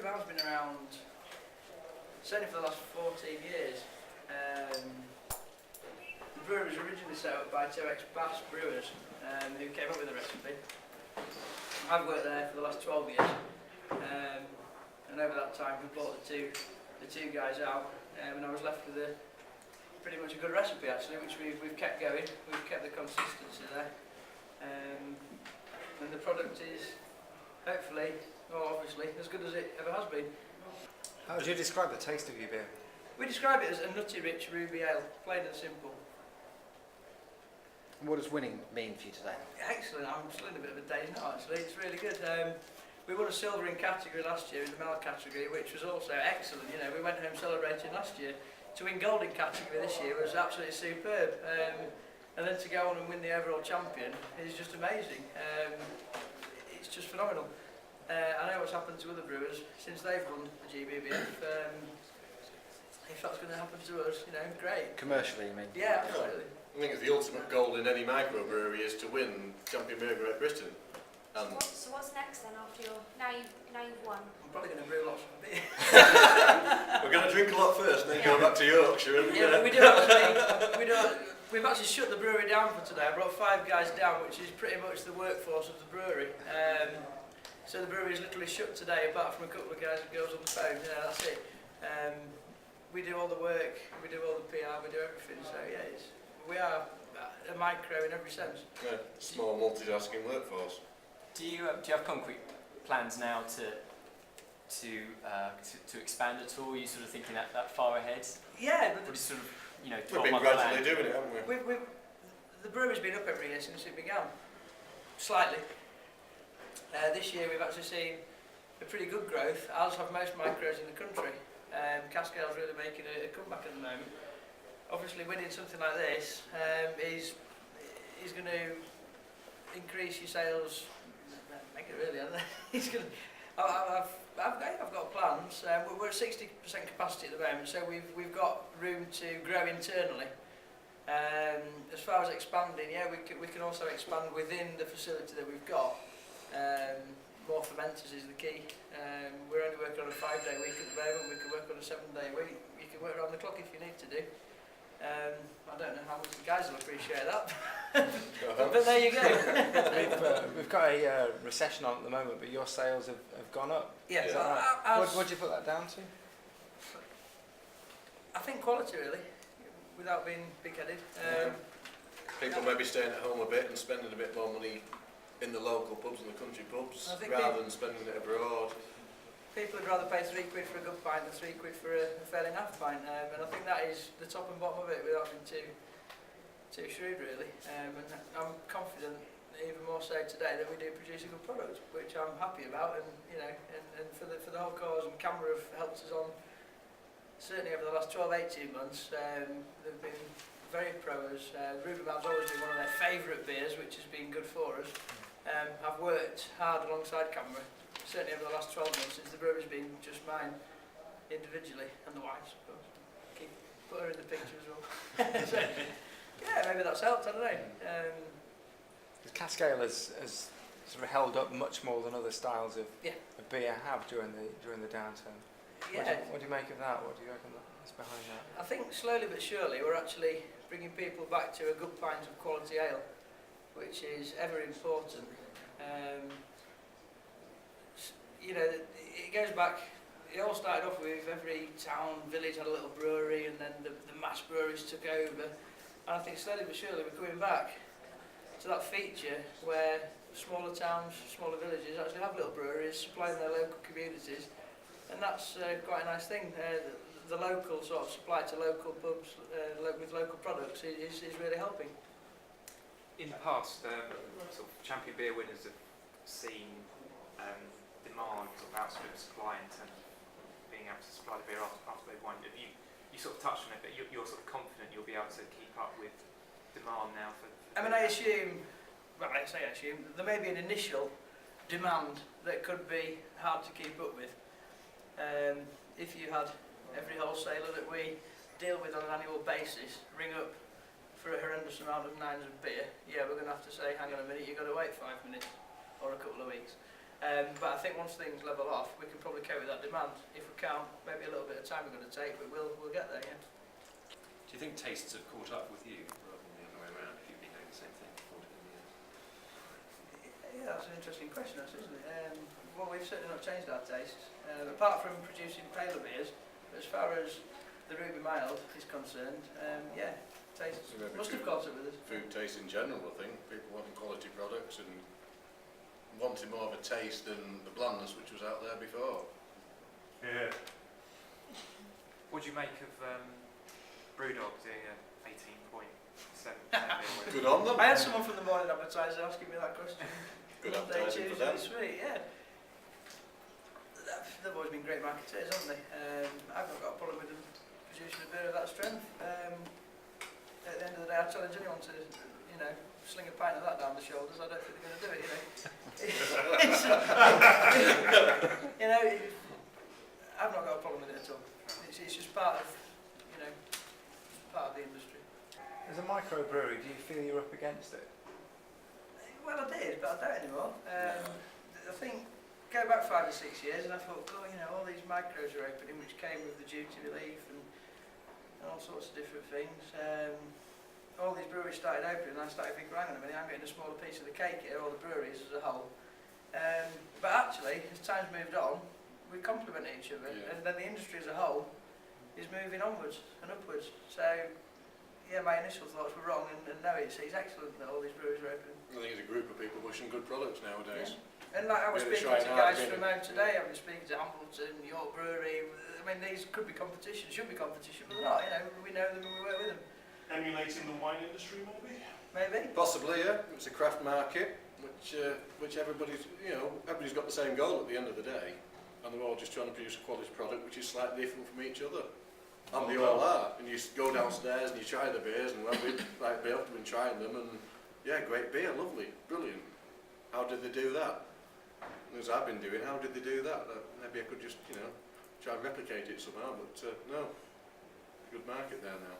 Brown's been around certainly for the last 14 years. The brewery was originally set up by two ex-Bass brewers who came up with the recipe. I've worked there for the last 12 years, and over that time we brought the two guys out, and I was left with pretty much a good recipe actually, which we've kept going. We've kept the consistency there, and the product is hopefully, or obviously, as good as it ever has been. How would you describe the taste of your beer? We describe it as a nutty rich ruby ale, plain and simple. And what does winning mean for you today? Excellent, I'm still in a bit of a daze now actually, it's really good. We won a silver in category last year, in the male category, which was also excellent. You know, we went home celebrating last year. To win gold in category this year was absolutely superb. And then to go on and win the overall champion is just amazing. It's just phenomenal. I know what's happened to other brewers since they've won the GBBF. If that's going to happen to us, you know, great. Commercially, you mean? Yeah, absolutely. I think it's the ultimate goal in any microbrewery is to win Champion Beer Great Britain. So what's next then after now you've won? I'm probably going to brew lots of beer. We're going to drink a lot first and then go back to Yorkshire. Yeah, we do actually. We've actually shut the brewery down for today. I brought 5 guys down, which is pretty much the workforce of the brewery. So the brewery is literally shut today, apart from a couple of guys and girls on the phone. You know, that's it. We do all the work, we do all the PR, we do everything. So yeah, we are a micro in every sense. Yeah, small multitasking workforce. Do you have concrete plans now to expand at all? Are you sort of thinking that far ahead? Yeah, but just sort of, you know, we've been gradually doing it, haven't we? The brewery's been up every year since it began, slightly. This year we've actually seen a pretty good growth, as have most micros in the country. Cascale's really making a comeback at the moment. Obviously winning something like this is going to increase your sales, make it really, hasn't it? I've got plans. We're at 60% capacity at the moment, so we've got room to grow internally. As far as expanding, yeah, we can also expand within the facility that we've got. More fermenters is the key. We're only working on a 5-day week at the moment. We can work on a 7-day week. You can work around the clock if you need to do. I don't know how much the guys will appreciate that, but there you go. We've got a recession on at the moment, but your sales have gone up. Yeah. Is that right? What do you put that down to? I think quality, really, without being big-headed. People maybe staying at home a bit and spending a bit more money in the local pubs and the country pubs rather than spending it abroad. People would rather pay £3 for a good pint than £3 for a failing half pint, and I think that is the top and bottom of it without being too shrewd really. And I'm confident, even more so today, that we do produce a good product, which I'm happy about, and you know, and for the whole cause, and Camera have helped us on certainly over the last 12-18 months. They've been very pro us. Ruby Mal's always been one of their favourite beers, which has been good for us. I've worked hard alongside Camera, certainly over the last 12 months, since the brewery's been just mine individually, and the wife's, of course. Put her in the picture as well. So, yeah, maybe that's helped, I don't know. Cascale has sort of held up much more than other styles of beer have during the downturn. Yeah. What do you make of that? What do you reckon is behind that? I think slowly but surely we're actually bringing people back to a good pint of quality ale, which is ever important. You know, it goes back, it all started off with every town, village had a little brewery, and then the mass breweries took over. And I think slowly but surely we're coming back to that feature where smaller towns, smaller villages actually have little breweries supplying their local communities. And that's quite a nice thing. The local sort of supply to local pubs with local products is really helping. In the past, sort of champion beer winners have seen demand sort of outstrip supply in terms of being able to supply the beer after they've won. You sort of touched on it, but you're sort of confident you'll be able to keep up with demand now for I mean, I assume, well, I say assume, there may be an initial demand that could be hard to keep up with. If you had every wholesaler that we deal with on an annual basis ring up for a horrendous amount of 9s of beer, yeah, we're going to have to say, hang on a minute, you've got to wait 5 minutes or a couple of weeks. But I think once things level off, we can probably cope with that demand. If we can't, maybe a little bit of time we're going to take, but we'll get there, yeah. Do you think tastes have caught up with you rather than the other way around if you've been doing the same thing for 14 years? Yeah, that's an interesting question, isn't it? Well, we've certainly not changed our tastes, apart from producing paler beers. But as far as the Ruby Mild is concerned, yeah, tastes must have caught up with us. Food taste in general, I think. People wanting quality products and wanting more of a taste than the blandness which was out there before. Yeah. What do you make of Brewdog doing a 18.7%? Good on them. I had someone from the morning advertiser asking me that question. Good Monday, advertising for Tuesday them. this week, yeah. They've always been great marketers, haven't they? I've not got a problem with them producing a beer of that strength. At the end of the day, I challenge anyone to, sling a pint of that down the shoulders. I don't think they're going to do it, I've not got a problem with it at all. It's just part of, part of the industry. As a microbrewery, do you feel you're up against it? Well, I did, but I don't anymore. I think, go back 5 or 6 years and I thought, all these micros are opening, which came with the duty relief and all sorts of different things. All these breweries started opening and I started thinking, hang on a minute, I'm getting a smaller piece of the cake here, all the breweries as a whole. But actually, as time's moved on, we complement each other, and then the industry as a whole is moving onwards and upwards. So, yeah, my initial thoughts were wrong, and no, it's excellent that all these breweries are opening. I think it's a group of people pushing good products nowadays. Yeah. And like I was Really speaking to trying hard, guys from home today, I've been speaking to Hamilton, York Brewery. I mean, these could be competition, should be competition, but they're not. We know them and we work with them. Emulating the wine industry, maybe? Maybe. Possibly, yeah. It's a craft market, which everybody's, everybody's got the same goal at the end of the day, and they're all just trying to produce a quality product which is slightly different from each other. And they all are. And you go downstairs and you try the beers, and we've been trying them, and yeah, great beer, lovely, brilliant. How did they do that? As I've been doing, how did they do that? Maybe I could just, try and replicate it somehow, but no, good market there now.